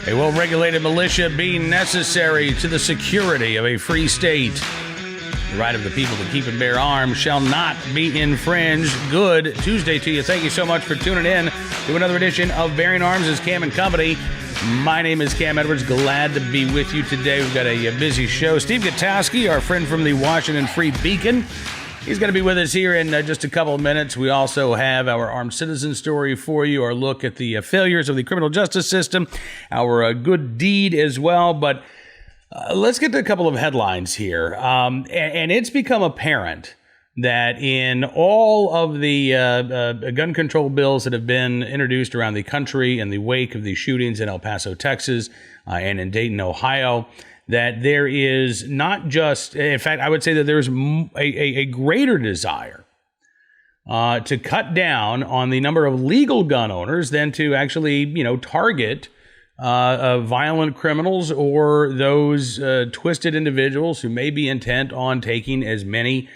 A well-regulated militia being necessary to the security of a free state. The right of the people to keep and bear arms shall not be infringed. Good Tuesday to you. Thank you so much for tuning in to another edition of Bearing Arms is Cam and Company. My name is Cam Edwards. Glad to be with you today. We've got a busy show. Steve Gutowski, our friend from the Washington Free Beacon, he's going to be with us here in just a couple of minutes. We also have our armed citizen story for you, our look at the failures of the criminal justice system, our good deed as well. But let's get to a couple of headlines here. And it's become apparent that in all of the gun control bills that have been introduced around the country in the wake of the shootings in El Paso, Texas, and in Dayton, Ohio, that there is not just, in fact, I would say that there's a greater desire to cut down on the number of legal gun owners than to actually, target violent criminals or those twisted individuals who may be intent on taking as many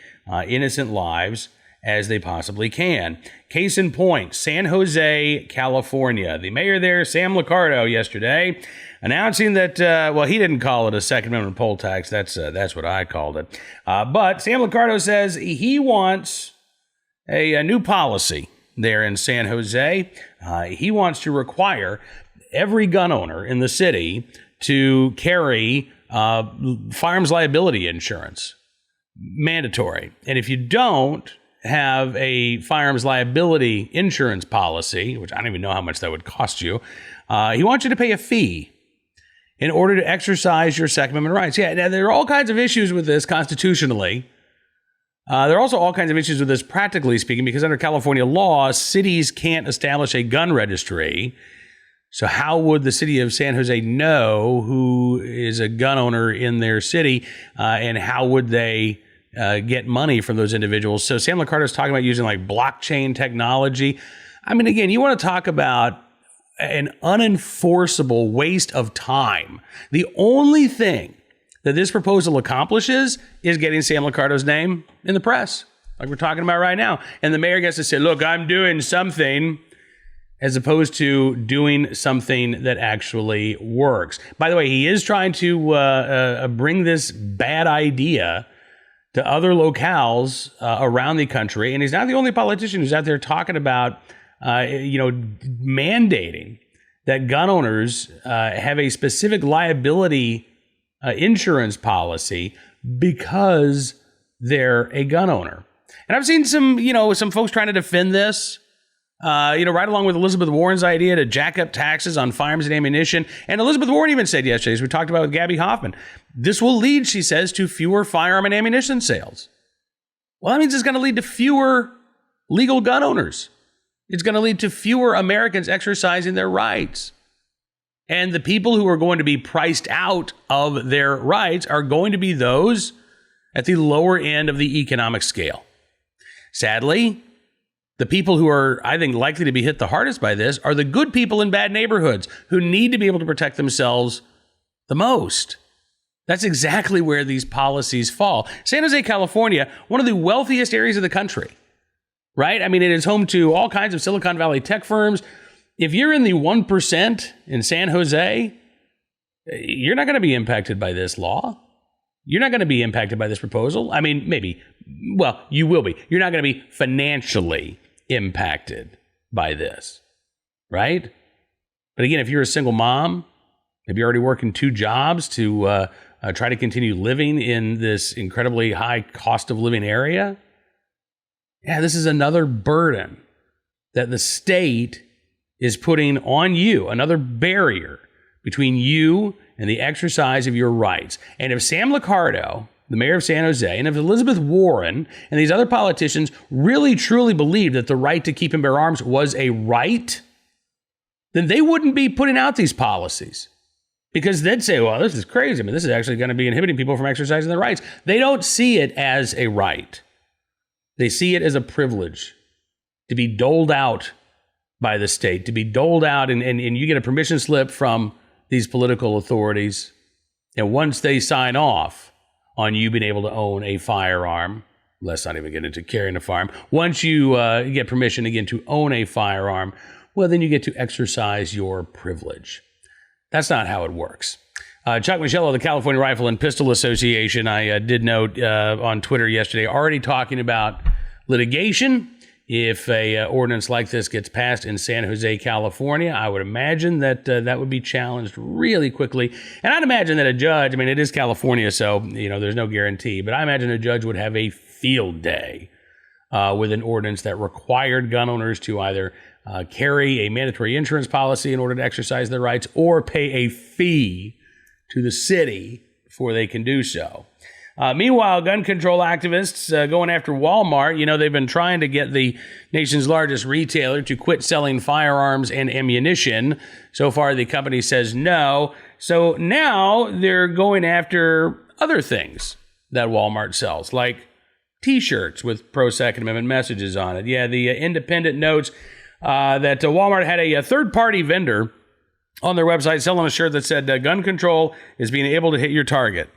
innocent lives as they possibly can. Case in point, San Jose, California. The mayor there, Sam Liccardo, yesterday announcing that, he didn't call it a Second Amendment poll tax. That's what I called it. But Sam Liccardo says he wants a new policy there in San Jose. He wants to require every gun owner in the city to carry firearms liability insurance. Mandatory. And if you don't have a firearms liability insurance policy, which I don't even know how much that would cost you, he wants you to pay a fee in order to exercise your Second Amendment rights. Yeah, now there are all kinds of issues with this constitutionally. There are also all kinds of issues with this practically speaking, because under California law, cities can't establish a gun registry. So how would the city of San Jose know who is a gun owner in their city, and how would they get money from those individuals? So Sam Liccardo is talking about using like blockchain technology. I mean, again, you want to talk about an unenforceable waste of time. The only thing that this proposal accomplishes is getting Sam Liccardo's name in the press, like we're talking about right now. And the mayor gets to say, look, I'm doing something, as opposed to doing something that actually works. By the way, he is trying to bring this bad idea to other locales around the country. And he's not the only politician who's out there talking about, mandating that gun owners have a specific liability insurance policy because they're a gun owner. And I've seen some folks trying to defend this. Right along with Elizabeth Warren's idea to jack up taxes on firearms and ammunition. And Elizabeth Warren even said yesterday, as we talked about with Gabby Hoffman, this will lead, she says, to fewer firearm and ammunition sales. Well, that means it's going to lead to fewer legal gun owners. It's going to lead to fewer Americans exercising their rights. And the people who are going to be priced out of their rights are going to be those at the lower end of the economic scale. Sadly, the people who are, I think, likely to be hit the hardest by this are the good people in bad neighborhoods who need to be able to protect themselves the most. That's exactly where these policies fall. San Jose, California, one of the wealthiest areas of the country, right? I mean, it is home to all kinds of Silicon Valley tech firms. If you're in the 1% in San Jose, you're not going to be impacted by this law. You're not going to be impacted by this proposal. I mean, maybe. Well, you will be. You're not going to be financially impacted by this, right? But again, if you're a single mom, if you're already working 2 jobs to try to continue living in this incredibly high cost of living area, this is another burden that the state is putting on you, another barrier between you and the exercise of your rights. And if Sam Liccardo, the mayor of San Jose, and if Elizabeth Warren and these other politicians really truly believed that the right to keep and bear arms was a right, then they wouldn't be putting out these policies. Because they'd say, well, this is crazy. I mean, this is actually going to be inhibiting people from exercising their rights. They don't see it as a right. They see it as a privilege to be doled out by the state, to be doled out, and you get a permission slip from these political authorities. And once they sign off on you being able to own a firearm, let's not even get into carrying a firearm. Once you get permission again to own a firearm, well, then you get to exercise your privilege. That's not how it works. Chuck Michello of the California Rifle and Pistol Association, I did note on Twitter yesterday, already talking about litigation. If a ordinance like this gets passed in San Jose, California, I would imagine that that would be challenged really quickly. And I'd imagine that a judge, I mean, it is California, so, there's no guarantee, but I imagine a judge would have a field day with an ordinance that required gun owners to either carry a mandatory insurance policy in order to exercise their rights or pay a fee to the city before they can do so. Meanwhile, gun control activists going after Walmart. They've been trying to get the nation's largest retailer to quit selling firearms and ammunition. So far, the company says no. So now they're going after other things that Walmart sells, like T-shirts with pro-Second Amendment messages on it. Yeah, the Independent notes that Walmart had a third-party vendor on their website selling a shirt that said gun control is being able to hit your target.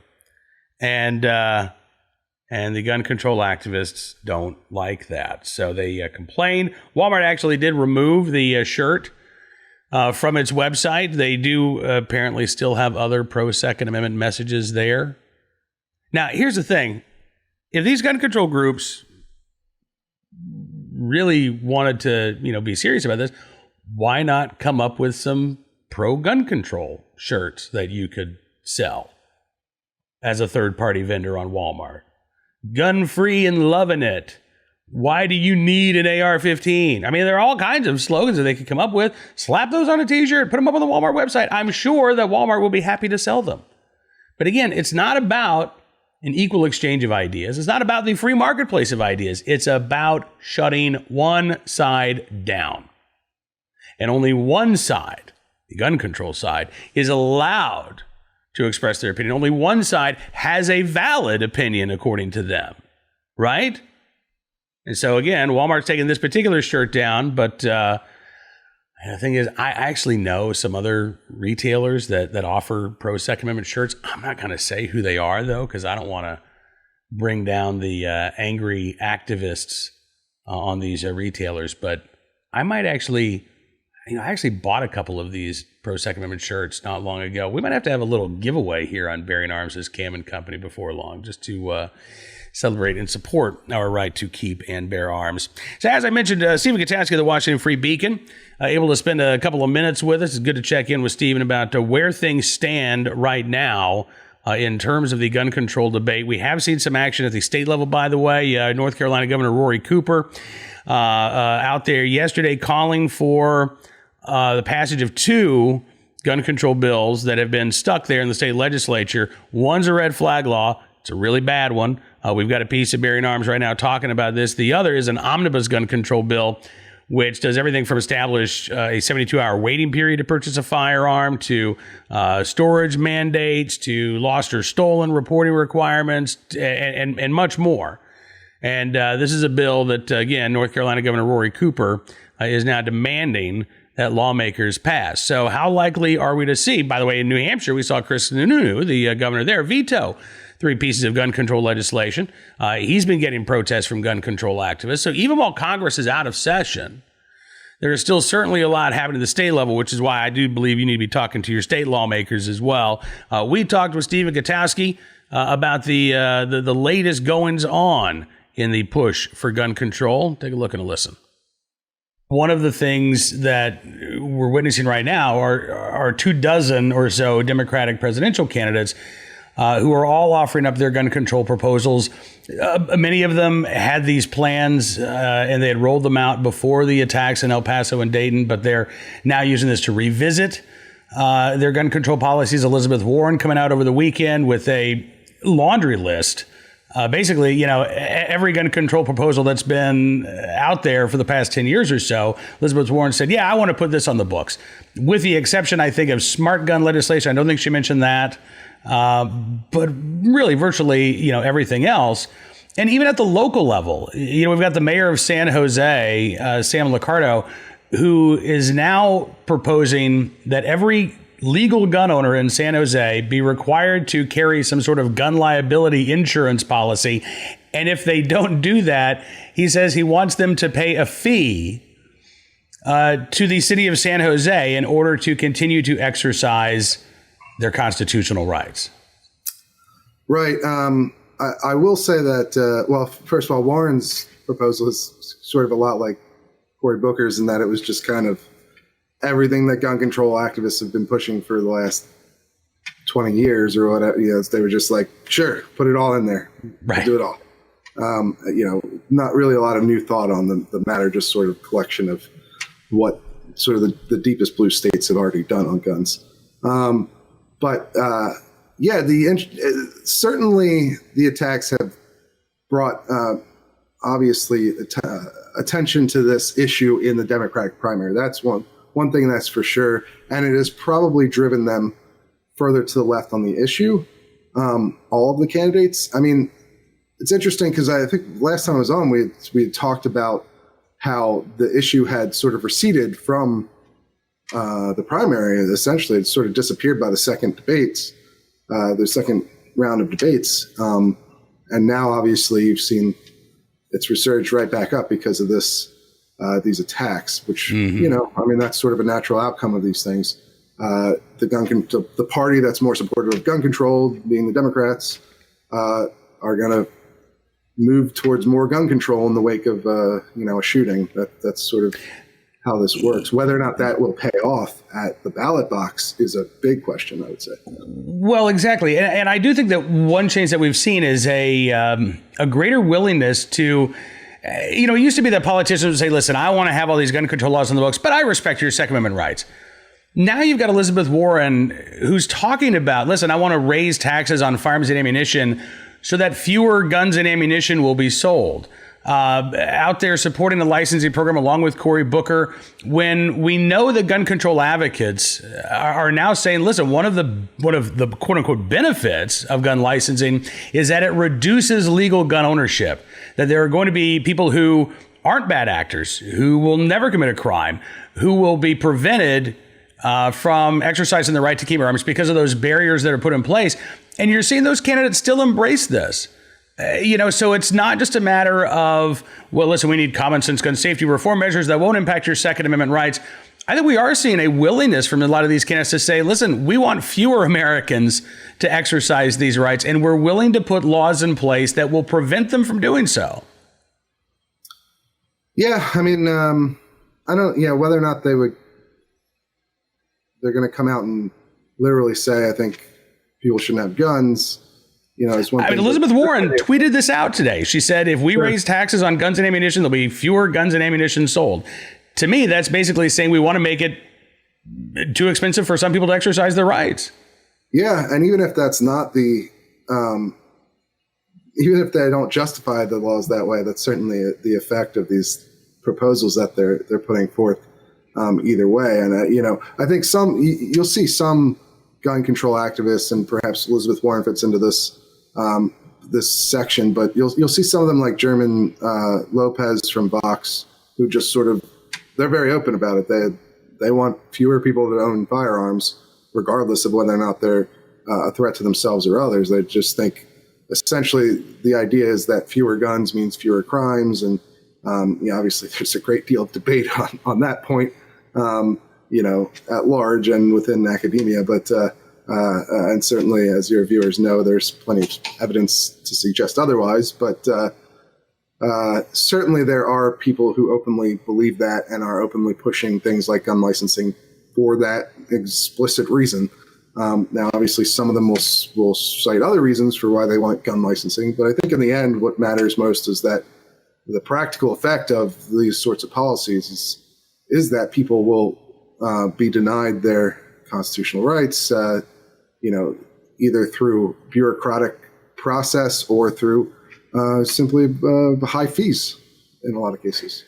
And the gun control activists don't like that. So they complain. Walmart actually did remove the shirt from its website. They do apparently still have other pro-Second Amendment messages there. Now, here's the thing. If these gun control groups really wanted to, be serious about this, why not come up with some pro-gun control shirts that you could sell as a third-party vendor on Walmart? Gun-free and loving it. Why do you need an AR-15? I mean, there are all kinds of slogans that they could come up with. Slap those on a T-shirt, put them up on the Walmart website. I'm sure that Walmart will be happy to sell them. But again, it's not about an equal exchange of ideas. It's not about the free marketplace of ideas. It's about shutting one side down. And only one side, the gun control side, is allowed to express their opinion. Only one side has a valid opinion according to them, right? And so again, Walmart's taking this particular shirt down, but the thing is, I actually know some other retailers that offer pro-Second Amendment shirts. I'm not going to say who they are, though, because I don't want to bring down the angry activists on these retailers, but I might actually... I actually bought a couple of these pro-Second Amendment shirts not long ago. We might have to have a little giveaway here on Bearing Arms' Cam and Company before long, just to celebrate and support our right to keep and bear arms. So as I mentioned, Stephen Gutowski of the Washington Free Beacon, able to spend a couple of minutes with us. It's good to check in with Stephen about where things stand right now in terms of the gun control debate. We have seen some action at the state level, by the way. North Carolina Governor Rory Cooper out there yesterday calling for the passage of two gun control bills that have been stuck there in the state legislature. One's a red flag law. It's a really bad one. We've got a piece of Bearing Arms right now talking about this. The other is an omnibus gun control bill, which does everything from establish a 72-hour waiting period to purchase a firearm, to storage mandates, to lost or stolen reporting requirements, and much more. And this is a bill that, again, North Carolina Governor Rory Cooper is now demanding that lawmakers pass. So how likely are we to see, by the way, in New Hampshire, we saw Chris Sununu, the governor there, veto 3 pieces of gun control legislation. He's been getting protests from gun control activists. So even while Congress is out of session, there is still certainly a lot happening at the state level, which is why I do believe you need to be talking to your state lawmakers as well. We talked with Stephen Gutowski about the latest goings on in the push for gun control. Take a look and a listen. One of the things that we're witnessing right now are 24 or so Democratic presidential candidates who are all offering up their gun control proposals. Many of them had these plans and they had rolled them out before the attacks in El Paso and Dayton, but they're now using this to revisit their gun control policies. Elizabeth Warren coming out over the weekend with a laundry list. Basically, every gun control proposal that's been out there for the past 10 years or so, Elizabeth Warren said, yeah, I want to put this on the books. With the exception, I think, of smart gun legislation. I don't think she mentioned that. But really, virtually, everything else. And even at the local level, we've got the mayor of San Jose, Sam Liccardo, who is now proposing that every legal gun owner in San Jose be required to carry some sort of gun liability insurance policy. And if they don't do that, he says he wants them to pay a fee to the city of San Jose in order to continue to exercise their constitutional rights. Right. I will say that, well, first of all, Warren's proposal is sort of a lot like Cory Booker's in that it was just kind of everything that gun control activists have been pushing for the last 20 years or whatever. They were just like, sure, put it all in there. Right. Do it all. Not really a lot of new thought on the matter, just sort of collection of what sort of the deepest blue states have already done on guns. Certainly the attacks have brought obviously attention to this issue in the Democratic primary. That's one thing that's for sure, and it has probably driven them further to the left on the issue. All of the candidates. I mean, it's interesting because I think last time I was on, we had talked about how the issue had sort of receded from the primary. Essentially, it sort of disappeared by the second debates, the second round of debates. And now, obviously, you've seen it's resurged right back up because of these attacks, which, that's sort of a natural outcome of these things. The party that's more supportive of gun control, being the Democrats, are going to move towards more gun control in the wake of a shooting. That's sort of how this works. Whether or not that will pay off at the ballot box is a big question, I would say. Well, exactly. And I do think that one change that we've seen is a greater willingness to, it used to be that politicians would say, listen, I want to have all these gun control laws on the books, but I respect your Second Amendment rights. Now you've got Elizabeth Warren who's talking about, listen, I want to raise taxes on firearms and ammunition so that fewer guns and ammunition will be sold. Out there supporting the licensing program along with Cory Booker, when we know that gun control advocates are now saying, listen, one of the quote unquote benefits of gun licensing is that it reduces legal gun ownership, that there are going to be people who aren't bad actors, who will never commit a crime, who will be prevented from exercising the right to keep arms because of those barriers that are put in place. And you're seeing those candidates still embrace this. So it's not just a matter of, well, listen, we need common sense gun safety reform measures that won't impact your Second Amendment rights. I think we are seeing a willingness from a lot of these candidates to say, listen, we want fewer Americans to exercise these rights, and we're willing to put laws in place that will prevent them from doing so. Yeah, I mean, whether or not they're going to come out and literally say, I think people shouldn't have guns. It's one thing. Elizabeth Warren tweeted this out today. She said, if we raise taxes on guns and ammunition, there'll be fewer guns and ammunition sold. To me, that's basically saying we want to make it too expensive for some people to exercise their rights. Yeah. And even if that's not even if they don't justify the laws that way, that's certainly the effect of these proposals that they're putting forth either way. And, I think you'll see some gun control activists, and perhaps Elizabeth Warren fits into this section, but you'll see some of them like German Lopez from Vox, who just sort of, they're very open about it. They want fewer people to own firearms, regardless of whether or not they're a threat to themselves or others. They just think essentially the idea is that fewer guns means fewer crimes. And obviously there's a great deal of debate on that point, at large and within academia, but and certainly, as your viewers know, there's plenty of evidence to suggest otherwise. But certainly there are people who openly believe that and are openly pushing things like gun licensing for that explicit reason. Now, obviously, some of them will cite other reasons for why they want gun licensing. But I think in the end, what matters most is that the practical effect of these sorts of policies is that people will be denied their constitutional rights, either through bureaucratic process or through simply high fees in a lot of cases.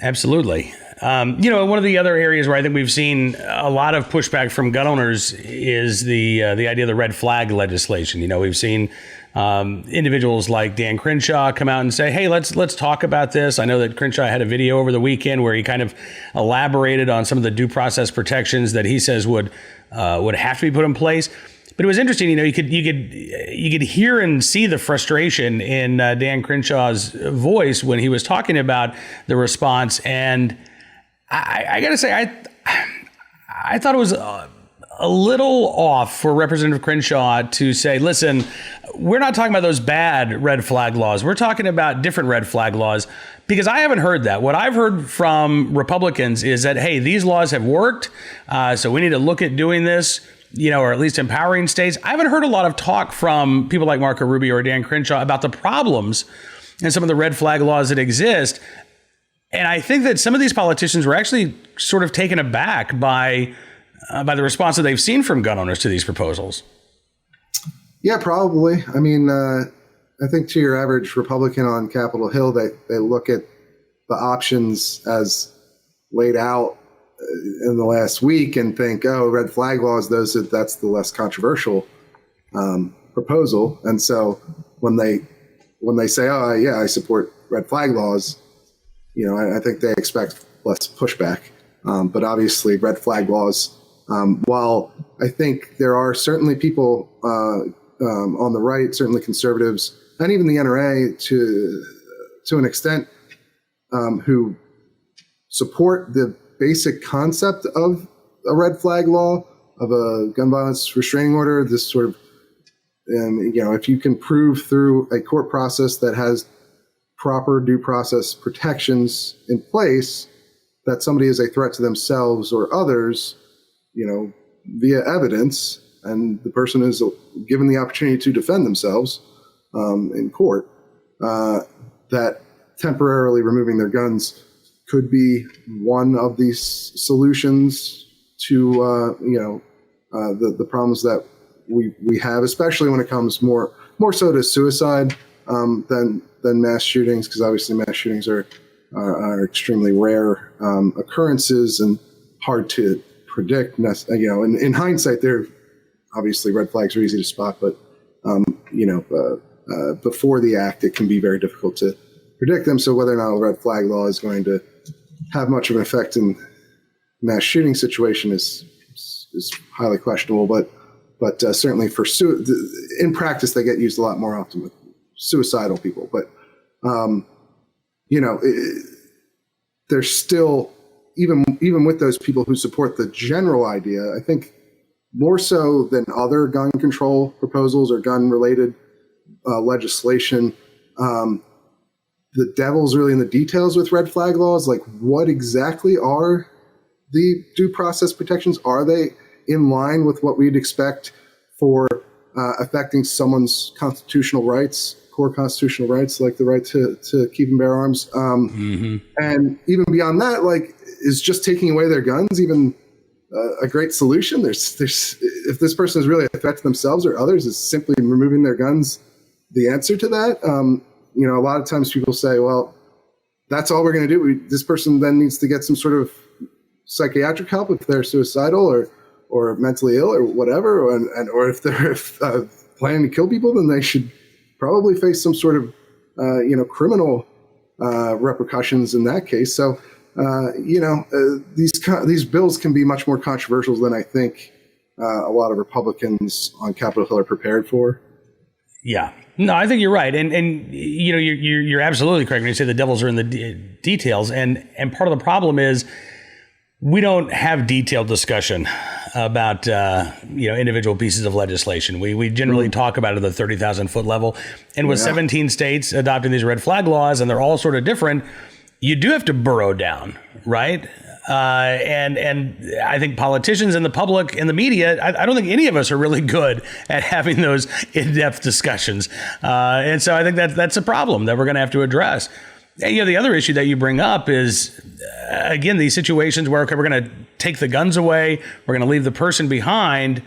Absolutely. One of the other areas where I think we've seen a lot of pushback from gun owners is the idea of the red flag legislation. We've seen individuals like Dan Crenshaw come out and say, hey, let's talk about this. I know that Crenshaw had a video over the weekend where he kind of elaborated on some of the due process protections that he says would have to be put in place. But it was interesting, you could hear and see the frustration in Dan Crenshaw's voice when he was talking about the response. And I got to say, I thought it was a little off for Representative Crenshaw to say, listen, we're not talking about those bad red flag laws. We're talking about different red flag laws, because I haven't heard that. What I've heard from Republicans is that, hey, these laws have worked, so we need to look at doing this, or at least empowering states. I haven't heard a lot of talk from people like Marco Rubio or Dan Crenshaw about the problems and some of the red flag laws that exist. And I think that some of these politicians were actually sort of taken aback by the response that they've seen from gun owners to these proposals. Yeah, probably. I mean, I think to your average Republican on Capitol Hill, they look at the options as laid out in the last week and think, oh, red flag laws, that's the less controversial proposal. And so when they say, oh, yeah, I support red flag laws, I think they expect less pushback. But obviously, red flag laws, while I think there are certainly people on the right, certainly conservatives, and even the NRA to an extent, who support the basic concept of a red flag law, of a gun violence restraining order, this sort of, if you can prove through a court process that has proper due process protections in place that somebody is a threat to themselves or others, via evidence, and the person is given the opportunity to defend themselves in court, that temporarily removing their guns could be one of these solutions to the problems that we have, especially when it comes more so to suicide than mass shootings, because obviously mass shootings are extremely rare occurrences and hard to predict. In hindsight, they're obviously red flags are easy to spot, but before the act, it can be very difficult to predict them. So whether or not a red flag law is going to have much of an effect in mass shooting situation is highly questionable. But certainly in practice, they get used a lot more often with suicidal people. But there's still, even with those people who support the general idea, I think more so than other gun control proposals or gun-related legislation, the devil's really in the details with red flag laws. Like, what exactly are the due process protections? Are they in line with what we'd expect for affecting someone's constitutional rights, core constitutional rights, like the right to keep and bear arms? And even beyond that, like, is just taking away their guns even a great solution? There's if this person is really a threat to themselves or others, is simply removing their guns the answer to that? A lot of times people say, well, that's all we're going to do. This person then needs to get some sort of psychiatric help if they're suicidal or mentally ill or whatever, or if they're planning to kill people, then they should probably face some sort of criminal repercussions in that case. So these bills can be much more controversial than I think a lot of Republicans on Capitol Hill are prepared for. Yeah, no, I think you're right, and you're absolutely correct when you say the devils are in the details, and part of the problem is we don't have detailed discussion about individual pieces of legislation. We generally talk about it at the 30,000 foot level, and with 17 states adopting these red flag laws, and they're all sort of different, you do have to burrow down, right? And I think politicians and the public and the media, I don't think any of us are really good at having those in-depth discussions. And so I think that's a problem that we're going to have to address. And, the other issue that you bring up is, again, these situations where, okay, we're going to take the guns away, we're going to leave the person behind.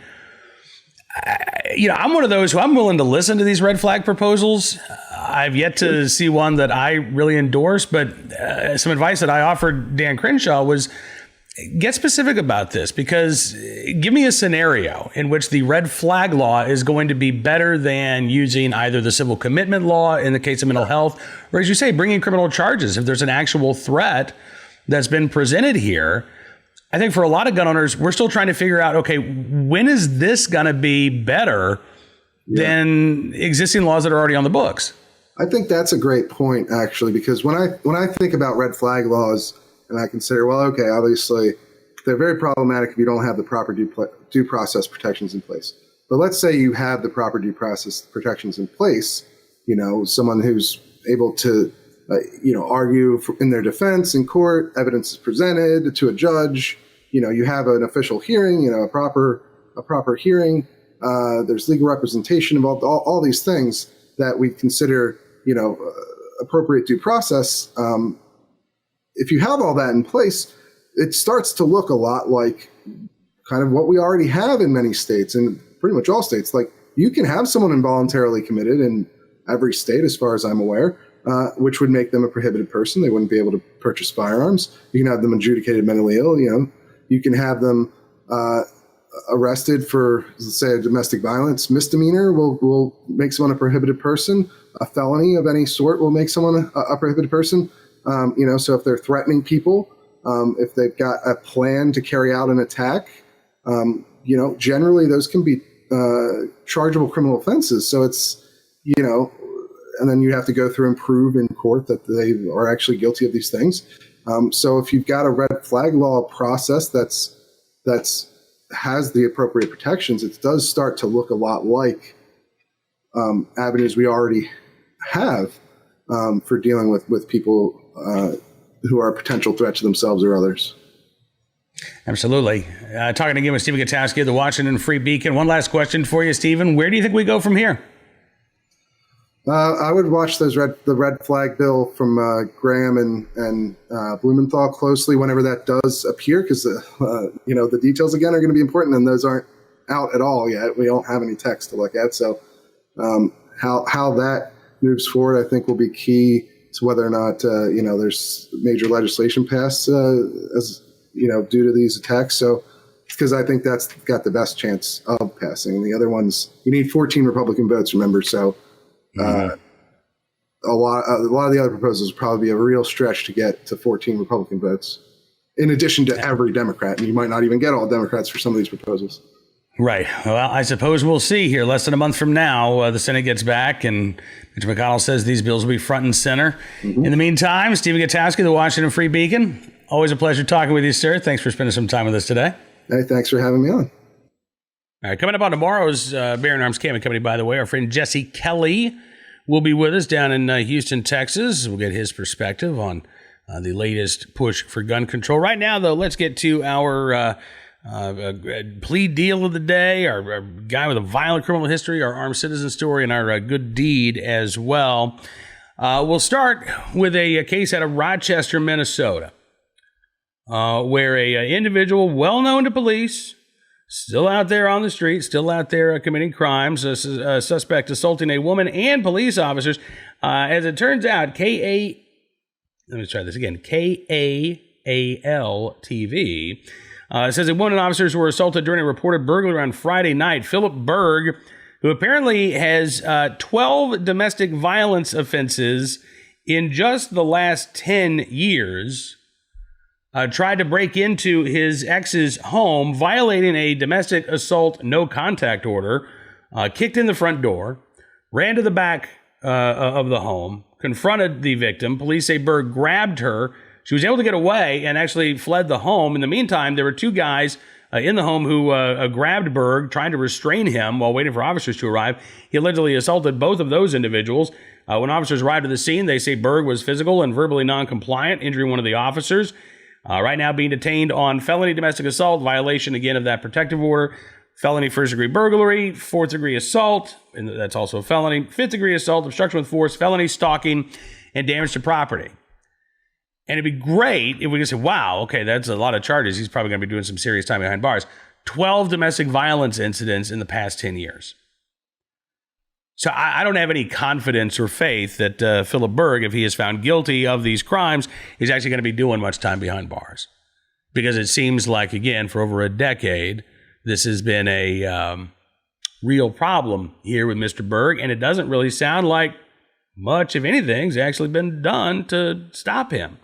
I'm one of those who I'm willing to listen to these red flag proposals. I've yet to see one that I really endorse, but some advice that I offered Dan Crenshaw was get specific about this, because give me a scenario in which the red flag law is going to be better than using either the civil commitment law in the case of mental health, or, as you say, bringing criminal charges if there's an actual threat that's been presented here. I think for a lot of gun owners, we're still trying to figure out, okay, when is this going to be better than existing laws that are already on the books? I think that's a great point, actually, because when I think about red flag laws, and I consider, well, okay, obviously they're very problematic if you don't have the proper due process protections in place. But let's say you have the proper due process protections in place, someone who's able to, argue in their defense in court, evidence is presented to a judge, you have an official hearing, a proper hearing, there's legal representation involved, all these things that we consider, appropriate due process. If you have all that in place, it starts to look a lot like kind of what we already have in many states and pretty much all states. Like, you can have someone involuntarily committed in every state, as far as I'm aware, which would make them a prohibited person. They wouldn't be able to purchase firearms. You can have them adjudicated mentally ill. You can have them arrested for, let's say, a domestic violence misdemeanor will make someone a prohibited person. A felony of any sort will make someone a prohibited person. So if they're threatening people, if they've got a plan to carry out an attack, generally those can be chargeable criminal offenses. So it's, and then you have to go through and prove in court that they are actually guilty of these things. So if you've got a red flag law process that's has the appropriate protections, it does start to look a lot like avenues we already have for dealing with people who are a potential threat to themselves or others. Absolutely. Talking again with Stephen Gutowski of the Washington Free Beacon. One last question for you, Stephen. Where do you think we go from here? I would watch the red flag bill from Graham and Blumenthal closely whenever that does appear, because the details again are going to be important, and those aren't out at all yet. We don't have any text to look at, so how that moves forward, I think, will be key to whether or not there's major legislation passed as due to these attacks. So, because I think that's got the best chance of passing. The other ones, you need 14 Republican votes, remember, so. A lot of the other proposals would probably be a real stretch to get to 14 Republican votes, in addition to every Democrat. And you might not even get all Democrats for some of these proposals. Right. Well, I suppose we'll see here. Less than a month from now, the Senate gets back, and Mitch McConnell says these bills will be front and center. Mm-hmm. In the meantime, Stephen Gutowski, the Washington Free Beacon, always a pleasure talking with you, sir. Thanks for spending some time with us today. Hey, thanks for having me on. All right, coming up on tomorrow's Bear and Arms Camping Company, by the way, our friend Jesse Kelly will be with us down in Houston, Texas. We'll get his perspective on the latest push for gun control. Right now, though, let's get to our plea deal of the day, our guy with a violent criminal history, our armed citizen story, and our good deed as well. We'll start with a case out of Rochester, Minnesota, where a individual well known to police, still out there on the street, still out there committing crimes, a suspect assaulting a woman and police officers. As it turns out, KAAL TV says a woman and officers were assaulted during a reported burglary on Friday night. Philip Berg, who apparently has 12 domestic violence offenses in just the last 10 years, tried to break into his ex's home, violating a domestic assault no contact order, kicked in the front door, ran to the back of the home, confronted the victim. Police say Berg grabbed her. She was able to get away and actually fled the home. In the meantime, there were two guys in the home who grabbed Berg, trying to restrain him while waiting for officers to arrive. He allegedly assaulted both of those individuals. When officers arrived at the scene, they say Berg was physical and verbally non-compliant, injuring one of the officers. Right now being detained on felony domestic assault, violation again of that protective order, felony first-degree burglary, fourth-degree assault, and that's also a felony, fifth-degree assault, obstruction with force, felony stalking, and damage to property. And it'd be great if we could say, wow, okay, that's a lot of charges. He's probably going to be doing some serious time behind bars. 12 domestic violence incidents in the past 10 years. So I don't have any confidence or faith that Philip Berg, if he is found guilty of these crimes, is actually going to be doing much time behind bars. Because it seems like, again, for over a decade, this has been a real problem here with Mr. Berg, and it doesn't really sound like much, if anything's actually been done to stop him.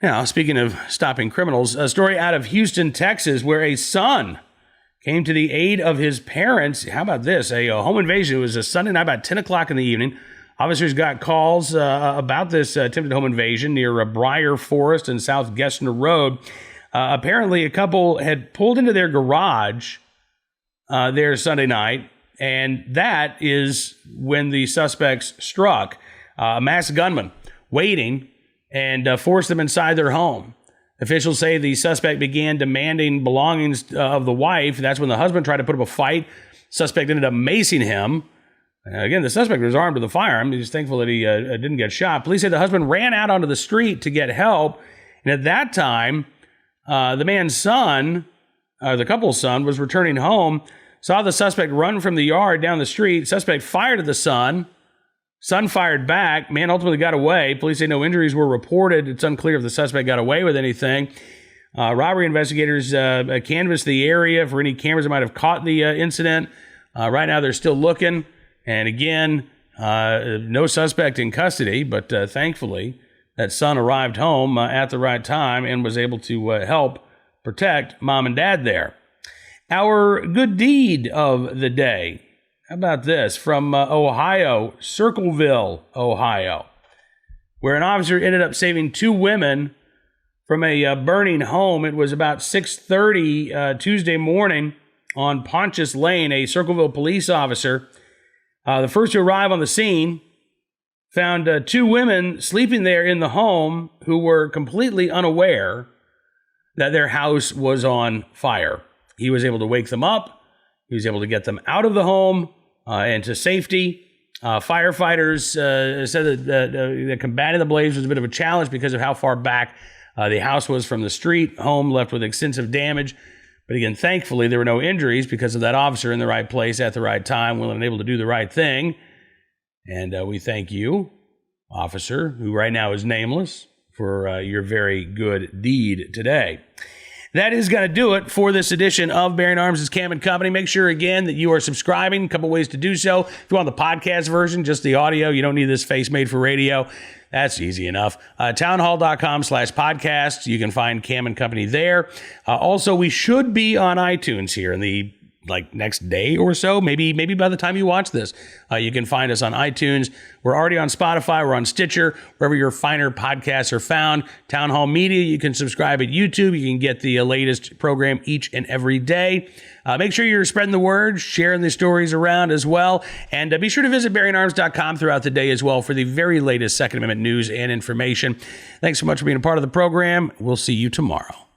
Now, speaking of stopping criminals, a story out of Houston, Texas, where a son came to the aid of his parents. How about this? A home invasion. It was a Sunday night about 10 o'clock in the evening. Officers got calls about this attempted home invasion near Briar Forest and South Gessner Road. Apparently, a couple had pulled into their garage there Sunday night, and that is when the suspects struck. A masked gunman waiting and forced them inside their home. Officials say the suspect began demanding belongings of the wife. That's when the husband tried to put up a fight. Suspect ended up macing him. Again, the suspect was armed with a firearm. He's thankful that he didn't get shot. Police say the husband ran out onto the street to get help. And at that time, the man's son, the couple's son, was returning home, saw the suspect run from the yard down the street. Suspect fired at the son. Son fired back. Man ultimately got away. Police say no injuries were reported. It's unclear if the suspect got away with anything. Robbery investigators canvassed the area for any cameras that might have caught the incident. Right now, they're still looking. And again, no suspect in custody, but thankfully, that son arrived home at the right time and was able to help protect mom and dad there. Our good deed of the day. How about this? From Ohio, Circleville, Ohio, where an officer ended up saving two women from a burning home. It was about 6:30 Tuesday morning on Pontius Lane. A Circleville police officer, the first to arrive on the scene, found two women sleeping there in the home who were completely unaware that their house was on fire. He was able to wake them up. He was able to get them out of the home and to safety. Firefighters said that combating the blaze was a bit of a challenge because of how far back the house was from the street. Home left with extensive damage. But again, thankfully, there were no injuries because of that officer in the right place at the right time, willing and able to do the right thing. And we thank you, officer, who right now is nameless, for your very good deed today. That is going to do it for this edition of Bearing Arms' Cam & Company. Make sure, again, that you are subscribing. A couple ways to do so. If you want the podcast version, just the audio, you don't need this face made for radio. That's easy enough. Townhall.com/podcasts. You can find Cam & Company there. Also, we should be on iTunes here in the next day or so, maybe by the time you watch this. You can find us on iTunes. We're already on Spotify. We're on Stitcher, wherever your finer podcasts are found. Town Hall Media, you can subscribe at YouTube. You can get the latest program each and every day. Make sure you're spreading the word, sharing the stories around as well. And be sure to visit bearingarms.com throughout the day as well for the very latest Second Amendment news and information. Thanks so much for being a part of the program. We'll see you tomorrow.